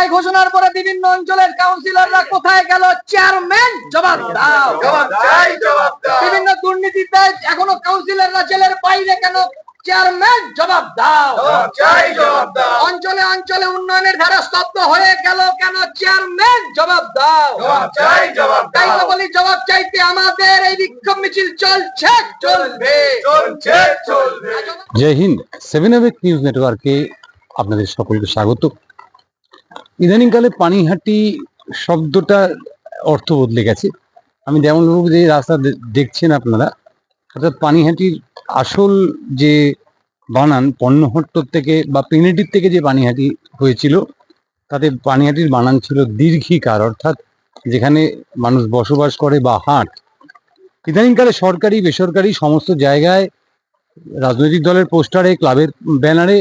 রায় ঘোষণার পরে বিভিন্ন অঞ্চলের কাউন্সিলররা কোথায় গেল? চেয়ারম্যান জবাব দাও। বিভিন্ন দুর্নীতিতে এখনো কাউন্সিলররা জেলের বাইরে কেন? চেয়ারম্যান জবাব দাও। অঞ্চলে অঞ্চলে উন্নয়নের ধারা স্তব্ধ হয়ে গেল কেন? চেয়ারম্যান জবাব দাও। তাই তো বলি, জবাব চাইতে আমাদের এই বিক্ষোভ মিছিল চলছে, চলবে। জয় হিন্দ। 7 অ্যাওয়েক নিউজ নেটওয়ার্কে আপনাদের সকলকে স্বাগত। ইদানিংকালে পানিহাটি শব্দটা অর্থ বদলে গেছে। আমি যেমন যে রাস্তা দেখছেন আপনারা, অর্থাৎ পানিহাটির আসল যে বানান পণ্যহট্টর থেকে বা পেনেটির থেকে যে পানিহাটি হয়েছিল, তাতে পানিহাটির বানান ছিল দীর্ঘিকার, অর্থাৎ যেখানে মানুষ বসবাস করে বা হাট। ইদানিংকালে সরকারি বেসরকারি সমস্ত জায়গায় রাজনৈতিক দলের পোস্টারে, ক্লাবের ব্যানারে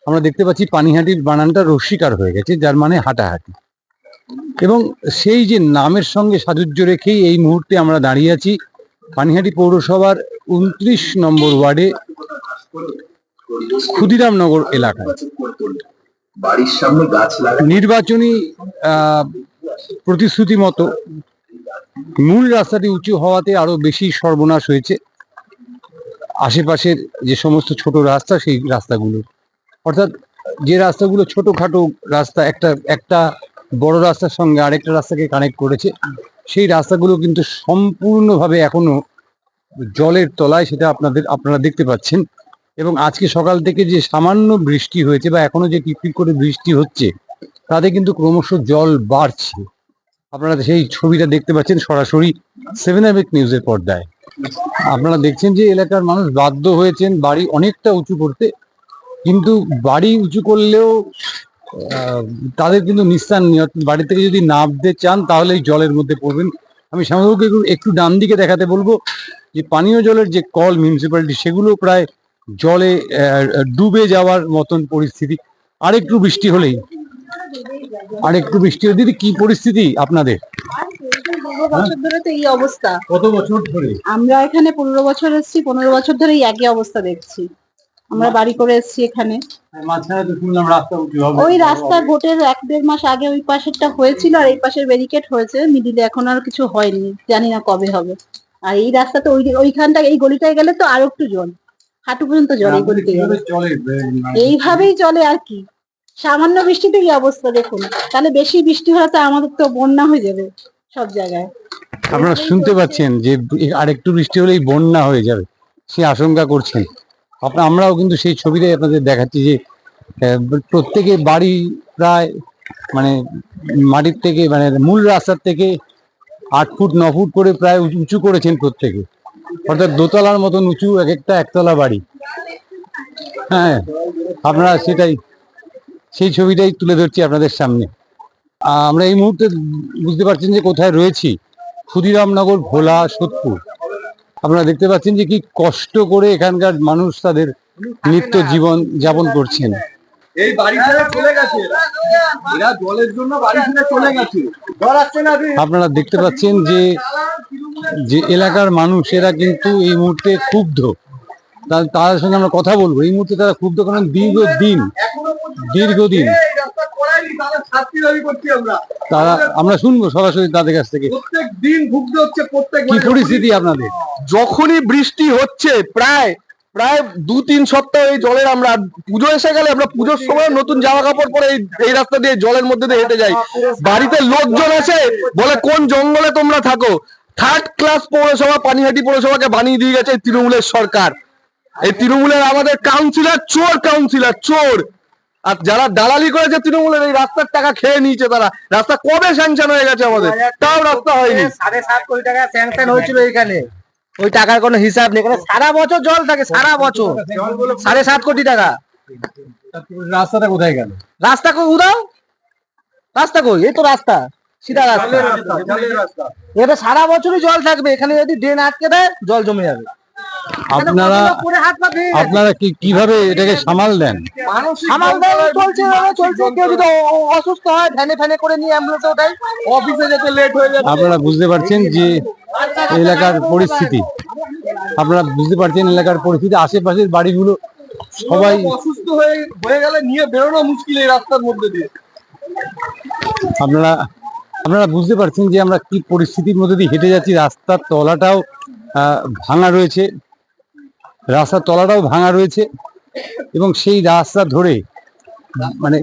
আমরা দেখতে পাচ্ছি পানিহাটির বানানটা রস্বীকার হয়ে গেছে, যার মানে হাঁটাহাঁটি। এবং সেই যে নামের সঙ্গে সাযুজ্য রেখেই এই মুহূর্তে আমরা দাঁড়িয়ে আছি পানিহাটি পৌরসভার 29 নম্বর ওয়ার্ডে ক্ষুদিরামনগর এলাকায়। নির্বাচনী প্রতিশ্রুতি মতো মূল রাস্তাটি উঁচু হওয়াতে আরো বেশি সর্বনাশ হয়েছে আশেপাশের যে সমস্ত ছোট রাস্তা, সেই রাস্তাগুলো, অর্থাৎ যে রাস্তাগুলো ছোটখাটো রাস্তা, একটা বড় রাস্তার সঙ্গে আরেকটা রাস্তাকে কানেক্ট করেছে, সেই রাস্তাগুলো কিন্তু সম্পূর্ণভাবে এখনো জলের তলায়, সেটা আপনারা দেখতে পাচ্ছেন। এবং আজকে সকাল থেকে যে সামান্য বৃষ্টি হয়েছে বা এখনো যে টিপটিপ করে বৃষ্টি হচ্ছে, তাতে কিন্তু ক্রমশ জল বাড়ছে। আপনারা সেই ছবিটা দেখতে পাচ্ছেন সরাসরি 7 অ্যাওয়েক নিউজের পর্দায়। আপনারা দেখছেন যে এলাকার মানুষ বাধ্য হয়েছেন বাড়ি অনেকটা উঁচু করতে, কিন্তু বাড়ি উঁচু করলেও তাদের কিন্তু নিস্তার নেই। বাড়ি থেকে যদি নামতে চান তাহলে জলের মধ্যে পড়বেন। আমি সামগ্রিক একটু ডান দিকে দেখাতে বলবো যে পানীয় জলের যে কল মিউনিসিপ্যালিটি, সেগুলো প্রায় জলে ডুবে যাওয়ার মতন পরিস্থিতি। আরেকটু বৃষ্টি হলেই দিদি, কি পরিস্থিতি আপনাদের? 15 বছর ধরে তো এই অবস্থা। কত বছর ধরে? আমরা এখানে 15 বছর এসেছি, 15 বছর ধরে এই একই অবস্থা দেখছি। আমরা বাড়ি করে এসেছি এখানে। ওই রাস্তা ভোটের 1-1.5 মাস আগে ওই পাশেরটা হয়েছিল, আর এই পাশের ব্যারিকেড হয়েছে, মিডিলে এখন আর কিছু হয়নি, জানি না কবে হবে। আর এই রাস্তা তো ওইখানটা, এই গলিটায় গেলে তো আরো একটু জল, হাঁটু পর্যন্ত জল এই গলিতে। এইভাবেই চলে আর কি। সামান্য বৃষ্টিতে এই অবস্থা দেখুন, তাহলে বেশি বৃষ্টি হলে তো আমাদের তো বন্যা হয়ে যাবে সব জায়গায়। আপনারা শুনতে পাচ্ছেন যে আরেকটু বৃষ্টি হলেই বন্যা হয়ে যাবে, সে আশঙ্কা করছেন। আমরাও কিন্তু সেই ছবিটাই আপনাদের দেখাচ্ছি যে প্রত্যেকে বাড়ি প্রায় মানে মাটির থেকে, মানে মূল রাস্তার থেকে 8 ফুট 9 ফুট করে প্রায় উঁচু করেছেন প্রত্যেকে, অর্থাৎ দোতলার মতন উঁচু একটা একতলা বাড়ি। হ্যাঁ, আপনারা সেই ছবিটাই তুলে ধরছি আপনাদের সামনে। আমরা এই মুহূর্তে বুঝতে পারছেন যে কোথায় রয়েছি, ক্ষুদিরামনগর, ভোলা, সোদপুর। আপনারা দেখতে পাচ্ছেন যে কি কষ্ট করে এখানকার মানুষ তাদের নিত্য জীবন যাপন করছেন। এই বাড়ি ছেড়ে চলে গেছে, এরা জলের জন্য বাড়ি ছেড়ে চলে গেছে। আপনারা দেখতে পাচ্ছেন যে এলাকার মানুষ, এরা কিন্তু এই মুহূর্তে ক্ষুব্ধ। তাদের সঙ্গে আমরা কথা বলবো। এই মুহূর্তে তারা ক্ষুব্ধ, কারণ দীর্ঘদিন আমরা শুনবো সরাসরি তাদের কাছ থেকে। প্রত্যেকদিন ভুগতে হচ্ছে। কি পরিস্থিতি আপনাদের? যখনই বৃষ্টি হচ্ছে, প্রায় 2-3 সপ্তাহ এই জলের, আমরা পুজো এসে গেলে আমরা পুজোর সময় নতুন জামা কাপড় পরে এই রাস্তা দিয়ে জলের মধ্যে দিয়ে হেঁটে যাই। বাড়িতে লোকজন এসে বলে কোন জঙ্গলে তোমরা থাকো। 3rd ক্লাস পৌরসভা পানিহাটি পৌরসভাকে বানিয়ে দিয়ে গেছে তৃণমূলের সরকার। এই তৃণমূলের আমাদের কাউন্সিলর চোর। আর যারা দালালি করেছে তৃণমূলের, এই রাস্তার টাকা খেয়ে নিয়েছে তারা। রাস্তা কবে স্যাংশন হয়ে গেছে আমাদের, তাও রাস্তা হয়নি। 7.5 কোটি টাকা স্যাংশন হয়েছিল এখানে, ওই টাকার কোনো হিসাব নেই। এখানে সারা বছর জল থাকে, সারা বছর 7.5 কোটি টাকা। রাস্তাটা কোথায় গেল? রাস্তা কই উদাও, রাস্তা কই? এই তো রাস্তা, সিধা রাস্তা। এটা সারা বছরই জল থাকবে। এখানে যদি ড্রেন আটকে দেয়, জল জমে যাবে। আপনারা কিভাবে এটাকে সামাল দেন? চলছে। কেউ যদি অসুস্থ হয়, ভ্যানে করে নিয়ে অ্যাম্বুলেন্সে ওঠাই, অফিসে যেতে লেট হয়ে যাবে। আপনারা বুঝতে পারছেন যে এলাকার পরিস্থিতি, আশেপাশের বাড়িগুলো সবাই অসুস্থ হয়ে গেলে নিয়ে বেরোনো মুশকিল এই রাস্তার মধ্যে দিয়ে। আপনারা আপনারা বুঝতে পারছেন যে আমরা কি পরিস্থিতির মধ্যে দিয়ে হেঁটে যাচ্ছি। রাস্তার তলাটাও ভাঙা রয়েছে, রাস্তার তলাটাও ভাঙা রয়েছে এবং সেই রাস্তা ধরে মানে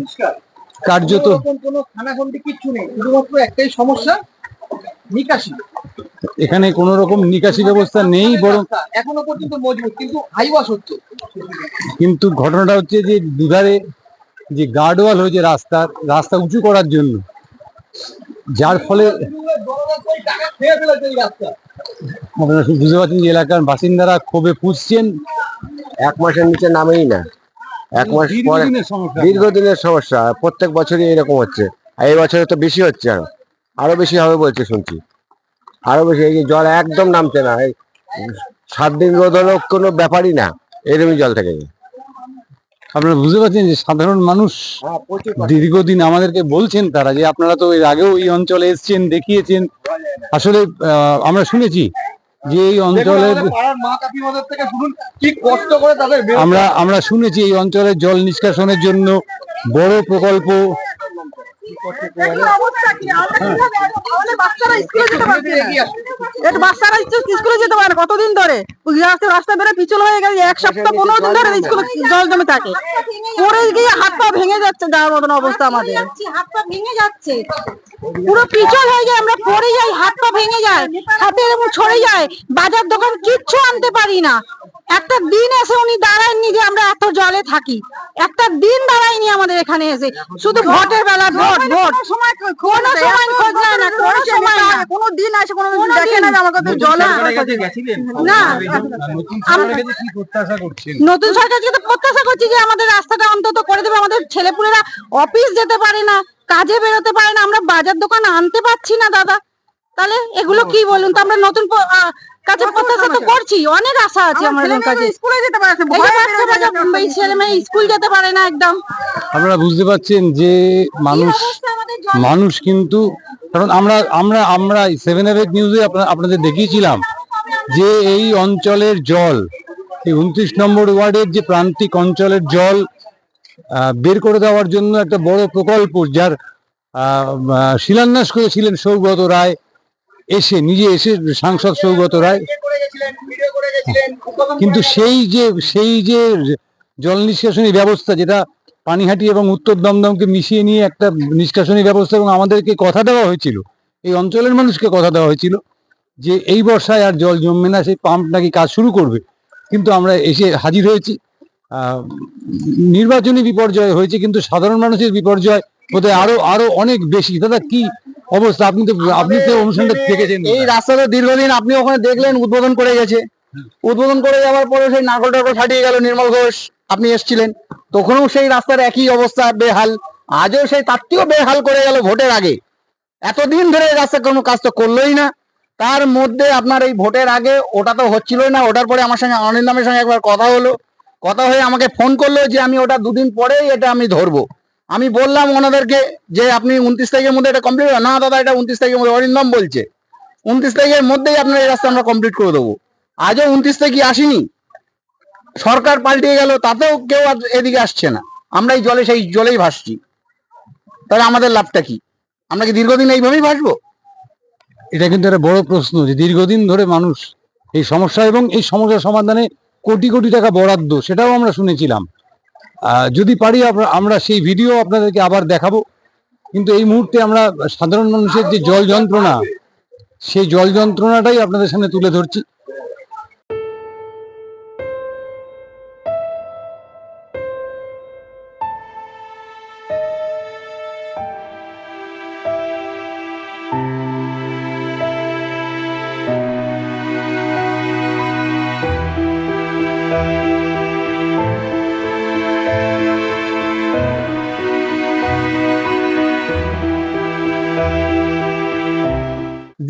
কার্যত কোনো খানাখন্দি কিচ্ছু নেই, শুধুমাত্র একটাই সমস্যা, নিকাশি। এখানে কোনো রকম নিকাশি ব্যবস্থা নেই, বরং এখনো পর্যন্ত মজবুত, কিন্তু হাইওয়াশ হচ্ছে। কিন্তু ঘটনাটা হচ্ছে যে দুধারে যে গার্ডওয়াল হয়েছে রাস্তা উঁচু করার জন্য, যার ফলে আপনারা বুঝতে পারছেন যে এলাকার বাসিন্দারা ক্ষোভে ফুঁসছেন। 1 মাসের নিচে নামেই না। 1 মাস পরে দীর্ঘদিনের সমস্যা। দীর্ঘদিনের সমস্যা, প্রত্যেক বছরই এরকম হচ্ছে। আর এই বছরে তো বেশি হচ্ছে, আরো বেশি হবে বলছে শুনছি, আরো বেশি। এই যে জল একদম নামছে না, এই 7 দিন রোদ হলো কোনো ব্যাপারই না, এরকমই জল থেকে যায়। আপনারা বুঝতে পারছেন যে সাধারণ মানুষ দীর্ঘদিন আমাদেরকে বলছেন তারা যে আপনারা তো এর আগেও এই অঞ্চলে এসেছেন, দেখিয়েছেন। আসলে আমরা শুনেছি যে এই অঞ্চলের মা কাকিমাদের থেকে শুনুন কি কষ্ট করে তাদের আমরা শুনেছি এই অঞ্চলের জল নিষ্কাশনের জন্য বড় প্রকল্প বাচ্চারা স্কুলে যেতে পারে না কতদিন ধরে, রাস্তা বেড়ে পিছল হয়ে গেছে, 1 সপ্তাহ 15 দিন ধরে স্কুলে জল জমে থাকে। পরে গিয়ে হাত পা ভেঙে যাচ্ছে, যাওয়ার মতন অবস্থা আমাদের, হাত পা ভেঙে যাচ্ছে, পুরো পিছল হয়ে যায়, আমরা পড়ে যাই, হাত পা ভেঙে যায়, হাতে এরকম ছড়ে যায়, বাজার দোকান কিচ্ছু আনতে পারি না। একটা দিন এসে উনি দাঁড়ায়নি যে আমরা এত জলে থাকি, একটা দিন দাঁড়ায়নি আমাদের এখানে এসে, শুধু ভোটের বেলা ভোট ভোট, কোনো সময় খোঁজ নেয় না, কোনো সময় না, কোনো দিন আসে কোনো দেখে না আমাকে জল না। নতুন সরকার থেকে প্রত্যাশা করছি যে আমাদের রাস্তাটা অন্তত করে দেবে। আমাদের ছেলেপুলেরা অফিস যেতে পারে না, কাজে বেরোতে পারে না, আমরা বাজার দোকান আনতে পারছি না দাদা। তাহলে এগুলো কি বলুন তো, আমরা নতুন কাছে প্রত্যাশা তো করছি, অনেক আশা আছে আমাদের কাছে। স্কুলে যেতে পারে ছেলে মেয়ে স্কুল যেতে পারে না একদম। আপনারা বুঝতে পারছেন যে মানুষ কিন্তু, কারণ আমরা 7/8 নিউজে আপনাদের দেখিয়েছিলাম যে এই অঞ্চলের জল, এই 29 নম্বর ওয়ার্ডের যে প্রান্তিক অঞ্চলের জল বের করে দেওয়ার জন্য একটা বড় প্রকল্প, যার শিলান্যাস করেছিলেন সৌগত রায়, নিজে এসে সাংসদ সৌগত রায়। কিন্তু সেই যে জল নিষ্কাশনী ব্যবস্থা, যেটা পানিহাটি এবং উত্তর দমদমকে মিশিয়ে নিয়ে একটা নিষ্কাশনী ব্যবস্থা, এবং আমাদেরকে কথা দেওয়া হয়েছিল, এই অঞ্চলের মানুষকে কথা দেওয়া হয়েছিল যে এই বর্ষায় আর জল জমবে না, সেই পাম্প নাকি কাজ শুরু করবে। কিন্তু আমরা এসে হাজির হয়েছি, নির্বাচনী বিপর্যয় হয়েছে, কিন্তু সাধারণ মানুষের বিপর্যয় বোধহয় আরো অনেক বেশি। দাদা কি অবস্থা? আপনি তো অনুষ্ঠানটা দেখেছেন। এই রাস্তাটা দীর্ঘদিন আপনি ওখানে দেখলেন উদ্বোধন করে গেছে, উদ্বোধন করে যাওয়ার পরে সেই নাগল টাগল ফাটিয়ে গেল। নির্মল ঘোষ আপনি এসেছিলেন, তখনও সেই রাস্তার একই অবস্থা, বেহাল। আজও সেই তার থেকেও বেহাল করে গেল ভোটের আগে। এতদিন ধরে এই রাস্তা কোনো কাজ তো করলোই না। তার মধ্যে আপনার এই ভোটের আগে ওটা তো হচ্ছিলই না, ওটার পরে আমার সঙ্গে অনিন্দামের সঙ্গে একবার কথা হলো, কথা হয়ে আমাকে ফোন করলো যে আমি ওটা 2 দিন পরেই এটা আমি ধরবো। আমি বললাম ওনাদেরকে যে আপনি 29 তারিখের মধ্যে এটা কমপ্লিট, না দাদা এটা 29 তারিখের মধ্যে, অরিন্দম বলছে 29 তারিখের মধ্যেই আপনার এই রাস্তা আমরা কমপ্লিট করে দেবো। আজও 29 তারিখে আসেনি, সরকার পাল্টিয়ে গেল, তাতেও কেউ এদিকে আসছে না। আমরা এই জলে সেই জলেই ভাসছি, তাহলে আমাদের লাভটা কি? আমরা কি দীর্ঘদিন এইভাবেই ভাসবো? এটা কিন্তু একটা বড় প্রশ্ন যে দীর্ঘদিন ধরে মানুষ এই সমস্যা, এবং এই সমস্যার সমাধানে কোটি কোটি টাকা বরাদ্দ, সেটাও আমরা শুনেছিলাম। যদি পারি আমরা সেই ভিডিও আপনাদেরকে আবার দেখাবো। কিন্তু এই মুহূর্তে আমরা সাধারণ মানুষের যে জল যন্ত্রণা, সেই জল যন্ত্রণাটাই আপনাদের সামনে তুলে ধরছি।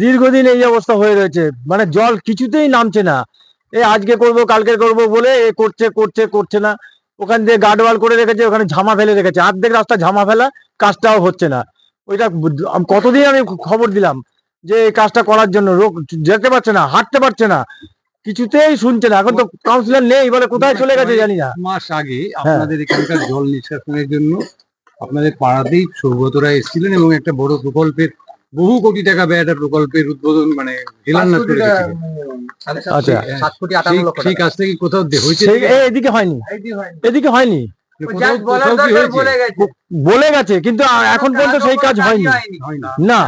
দীর্ঘদিন এই অবস্থা হয়ে রয়েছে, মানে জল কিছুতেই নামছে না। আজকে করব কালকে করব বলে করছে না। ওখান দিয়ে গার্ডওয়াল করে রেখেছে, ওখানে ঝামা ফেলে রেখেছে, অর্ধেক রাস্তা ঝামা ফেলা, কাজটাও হচ্ছে না। ওইটা কতদিন আমি খবর দিলাম যে এই কাজটা করার জন্য, লোক যেতে পারছে না, হাঁটতে পারছে না, কিছুতেই শুনছে না। এখন তো কাউন্সিলর নেই, বলে কোথায় চলে গেছে জানি না। মাস আগে আপনাদের এখানকার জল নিষ্কাশনের জন্য আপনাদের পাড়াতেই সৌগতরা এসেছিলেন এবং একটা বড় প্রকল্পের বহু কোটি টাকা ব্যয় একটা প্রকল্পের উদ্বোধন মানে শিলান্যাস করে গেছিলেন। আচ্ছা সেই কাজটা কি কোথাও হয়েছে? এদিকে হয়নি, এদিকে হয়নি, কোথাও কি হয়েছে? বলে গেছে কিন্তু এখন পর্যন্ত সেই কাজ হয়নি। না,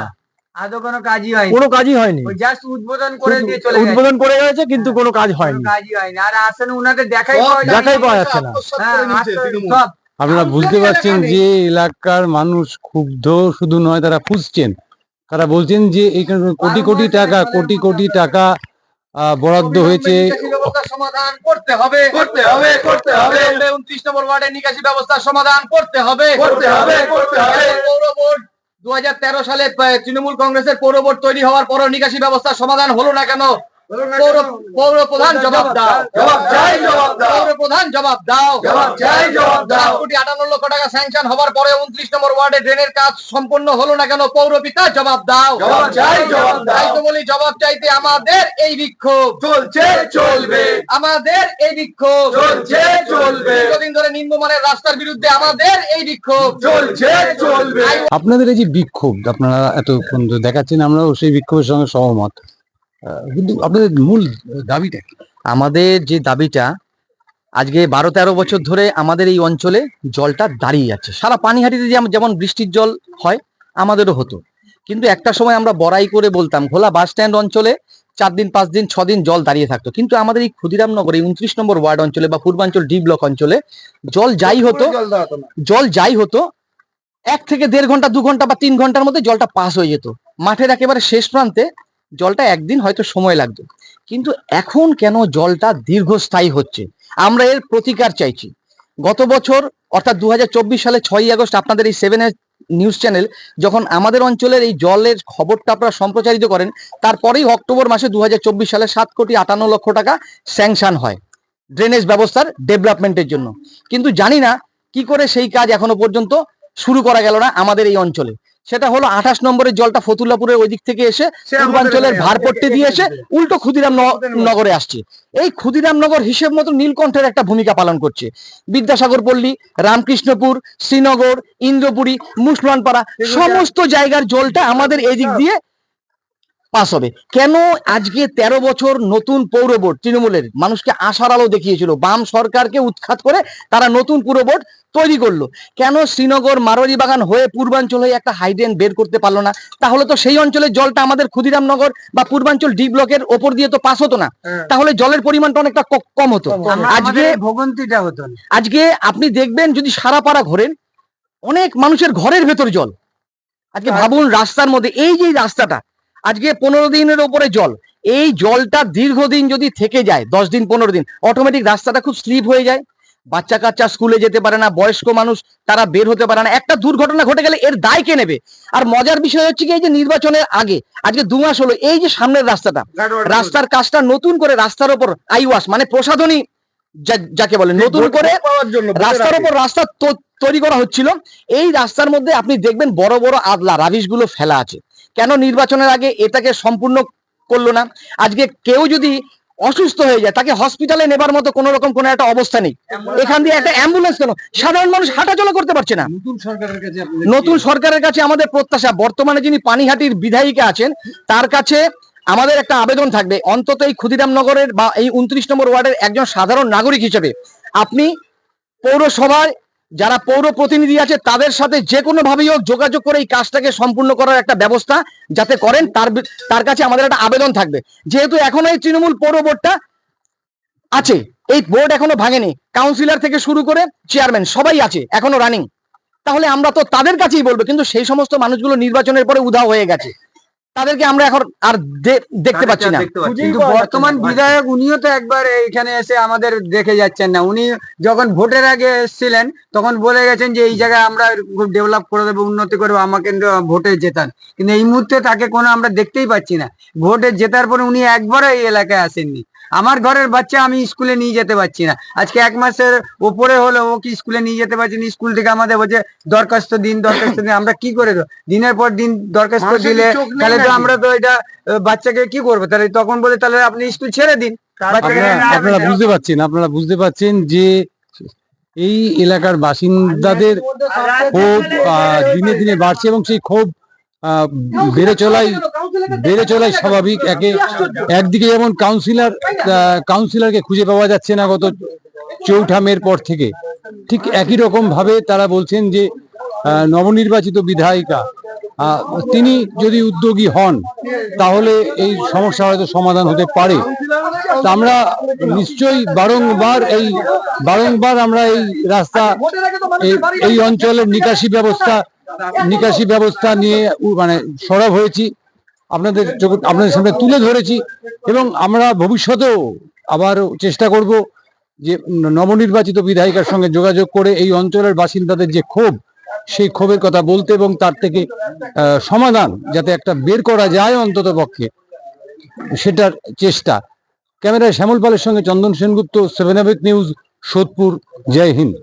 আদৌ কোনো কাজই হয়নি, কোনো কাজই হয়নি, ওই জাস্ট উদ্বোধন করে দিয়ে চলে গেছে, উদ্বোধন করে গেছে কিন্তু কোনো কাজ হয়নি, কোনো কাজই হয়নি। আর আসলে উনাকে দেখাই পাওয়া যায় না। দেখাই পাওয়া যাচ্ছে না। হ্যাঁ, সব আপনারা বুঝতে পারছেন যে এলাকার মানুষ ক্ষুব্ধ শুধু নয়, তারা ফুঁসছেন। তারা বলছেন যে এইখানে কোটি কোটি টাকা বরাদ্দ হয়েছে। সমাধান করতে হবে 29 নম্বর ওয়ার্ডের নিকাশি ব্যবস্থার সমাধান করতে হবে। পৌর বোর্ড 2013 সালে তৃণমূল কংগ্রেসের পৌর বোর্ড তৈরি হওয়ার পরও নিকাশি ব্যবস্থার সমাধান হলো না কেন? পৌর প্রধান জবাব দাও, পৌর প্রধান জবাব দাও। 7,58,00,000 টাকা স্যাংশন হওয়ার পরে 29 নম্বর ওয়ার্ডে ড্রেনের কাজ সম্পন্ন হলো না কেন? পৌর পিতা জবাব দাও। তাই তো বলি, জবাব চাইতে আমাদের এই বিক্ষোভ চলছে, চলবে। আমাদের এই বিক্ষোভ চলছে, চলবে। দীর্ঘদিন ধরে নিম্নমানের রাস্তার বিরুদ্ধে আমাদের এই বিক্ষোভ চলছে, চলবে। আপনাদের এই যে বিক্ষোভ আপনারা এতক্ষণ ধরে দেখাচ্ছেন, আমরাও সেই বিক্ষোভের সঙ্গে সহমত, কিন্তু আপনাদের মূল দাবিটা কি? আমাদের যে দাবিটা, আজকে 12-13 বছর ধরে আমাদের এই অঞ্চলে জলটা দাঁড়িয়ে যাচ্ছে। সারা পানিহাটিতে যেমন বৃষ্টির জল হয়, আমাদেরও হতো, কিন্তু একটা সময় আমরা বড়াই করে বলতাম ঘোলা বাস স্ট্যান্ড অঞ্চলে 4 দিন 5 দিন 6 দিন জল দাঁড়িয়ে থাকতো। কিন্তু আমাদের এই ক্ষুদিরামনগর এই 29 নম্বর ওয়ার্ড অঞ্চলে বা পূর্বাঞ্চল ডি ব্লক অঞ্চলে জল যাই হতো 1 থেকে 1.5 ঘন্টা 2 ঘন্টা বা 3 ঘন্টার মধ্যে জলটা পাস হয়ে যেত। মাঠের একেবারে শেষ প্রান্তে জলটা একদিন হয়তো সময় লাগতো, কিন্তু এখন কেন জলটা দীর্ঘস্থায়ী হচ্ছে? আমরা এর প্রতিকার চাইছি। গত বছর অর্থাৎ 2024 সালে 6ই আগস্ট আপনাদের এই 7 নিউজ চ্যানেল যখন আমাদের অঞ্চলের এই জলের খবরটা আপনারা সম্প্রচারিত করেন, তারপরেই অক্টোবর মাসে 2024 সালে 7,58,00,000 টাকা স্যাংশন হয় ড্রেনেজ ব্যবস্থার ডেভেলপমেন্টের জন্য। কিন্তু জানি না কি করে সেই কাজ এখনো পর্যন্ত শুরু করা গেল না আমাদের এই অঞ্চলে। সেটা হলো 28 নম্বরের জলটা ফতুল্লাপুরের ওই দিক থেকে এসে পূর্বাঞ্চলের ভারপট্টি দিয়ে এসে উল্টো ক্ষুদিরাম নগরে আসছে। এই ক্ষুদিরামনগর হিসেব মতো নীলকণ্ঠের একটা ভূমিকা পালন করছে। বিদ্যাসাগর পল্লী, রামকৃষ্ণপুর, শ্রীনগর, ইন্দ্রপুরী, মুসলমানপাড়া সমস্ত জায়গার জলটা আমাদের এই দিক দিয়ে পাস হবে। কেন আজকে 13 বছর নতুন পৌর বোর্ড তৃণমূলের মানুষকে আশার আলো দেখিয়েছিল, বাম সরকারকে উৎখাত করে তারা নতুন পুর বোর্ড তৈরি করলো, কেন শ্রীনগর মারোয়ারি বাগান হয়ে পূর্বাঞ্চল হয়ে একটা হাইড্রেন বের করতে পারলো না? তাহলে তো সেই অঞ্চলের জলটা আমাদের ক্ষুদিরামনগর বা পূর্বাঞ্চল ডি ব্লকের ওপর দিয়ে তো পাস হতো না, তাহলে জলের পরিমাণটা অনেকটা কম হতো। আজকে ভোগান্তিটা হতো না। আজকে আপনি দেখবেন যদি সারা পাড়া ঘোরেন, অনেক মানুষের ঘরের ভেতর জল। আজকে ভাবুন রাস্তার মধ্যে এই যে রাস্তাটা আজকে 15 দিনের উপরে জল, এই জলটা দীর্ঘদিন যদি থেকে যায় 10 দিন 15 দিন, অটোমেটিক রাস্তাটা খুব স্লিপ হয়ে যায়। বাচ্চা কাচ্চা স্কুলে যেতে পারে না, বয়স্ক মানুষ তারা বের হতে পারে না। একটা দুর্ঘটনা ঘটে গেলে এর দায় কে নেবে? আর মজার বিষয় হচ্ছে কি, এই যে নির্বাচনের আগে আজকে 2 মাস হলো এই যে সামনের রাস্তার কাজটা নতুন করে রাস্তার উপর আইওয়াস মানে প্রসাধনী যাকে বলে নতুন করে রাস্তার উপর রাস্তা তৈরি করা হচ্ছিল। এই রাস্তার মধ্যে আপনি দেখবেন বড় বড় আদলা রাবিশ গুলো ফেলা আছে। কেন নির্বাচনের আগে এটাকে সম্পূর্ণ করলো না? আজকে কেউ যদি অসুস্থ হয়ে যায় তাকে হসপিটালে নেবার মতো কোন রকম কোন একটা অবস্থা নেই। এখান দিয়ে একটা অ্যাম্বুলেন্স কেন? সাধারণ মানুষ হাঁটাচলা করতে পারছে না। নতুন সরকারের কাছে আমাদের প্রত্যাশা, বর্তমানে যিনি পানিহাটির বিধায়িকা আছেন তার কাছে আমাদের একটা আবেদন থাকবে, অন্তত এই ক্ষুদিরামনগরের বা এই 29 নম্বর ওয়ার্ডের একজন সাধারণ নাগরিক হিসেবে আপনি পৌরসভায় যারা পৌর প্রতিনিধি আছে তাদের সাথে যে কোনো ভাবেই হোক যোগাযোগ করে এই কাজটাকে সম্পূর্ণ করার একটা ব্যবস্থা যাতে করেন, তার কাছে আমাদের একটা আবেদন থাকবে। যেহেতু এখনো এই তৃণমূল পৌর বোর্ডটা আছে, এই বোর্ড এখনো ভাঙেনি, কাউন্সিলর থেকে শুরু করে চেয়ারম্যান সবাই আছে এখনো রানিং, তাহলে আমরা তো তাদের কাছেই বলবো। কিন্তু সেই সমস্ত মানুষগুলো নির্বাচনের পরে উধাও হয়ে গেছে, তাদেরকে আমরা এখন আর দেখতে পাচ্ছি না। কিন্তু বর্তমান বিধায়ক উনিও তো একবার এখানে এসে আমাদের দেখে যাচ্ছেন না। উনি যখন ভোটের আগে এসেছিলেন তখন বলে গেছেন যে এই জায়গায় আমরা খুব ডেভেলপ করে দেবো, উন্নতি করবো, আমাকে ভোটে জেতান। কিন্তু এই মুহূর্তে তাকে কোনো আমরা দেখতেই পাচ্ছি না। ভোটে জেতার পরে উনি একবারও এই এলাকায় আসেননি। আমার ঘরের বাচ্চা আমি স্কুলে নিয়ে যেতে পারছি না, আজকে 1 মাসের উপরে হলো ও কি স্কুলে নিয়ে যেতে পারছি না। স্কুল থেকে আমাদের বলছে দরখাস্ত দিন। আমরা কি করে দিনের পর দিন দরখাস্ত দিলে তাহলে তো আমরা তো এটা বাচ্চাকে কি করবো? তাহলে তখন বলে তাহলে আপনি স্কুল ছেড়ে দিন। আপনারা বুঝতে পারছেন যে এই এলাকার বাসিন্দাদের ক্ষোভ দিনে দিনে বাড়ছে এবং সেই ক্ষোভ আহ, বেড়ে চলাই স্বাভাবিক। একদিকে যেমন কাউন্সিলরকে খুঁজে পাওয়া যাচ্ছে না গত 4 মের পর থেকে, ঠিক একই রকম ভাবে তারা বলছেন যে নবনির্বাচিত বিধায়িকা তিনি যদি উদ্যোগী হন তাহলে এই সমস্যা হয়তো সমাধান হতে পারে। তা আমরা নিশ্চয়ই বারংবার আমরা এই রাস্তা এই অঞ্চলের নিকাশি ব্যবস্থা নিয়ে মানে সরব হয়েছি, আপনাদের সামনে তুলে ধরেছি এবং আমরা ভবিষ্যতেও আবার চেষ্টা করব যে নবনির্বাচিত বিধায়িকার সঙ্গে যোগাযোগ করে এই অঞ্চলের বাসিন্দাদের যে ক্ষোভ, সেই ক্ষোভের কথা বলতে এবং তার থেকে সমাধান যাতে একটা বের করা যায় অন্তত পক্ষে, সেটার চেষ্টা। ক্যামেরায় শ্যামল পালের সঙ্গে চন্দন সেনগুপ্ত, 7 নিউজ, সোদপুর। জয় হিন্দ।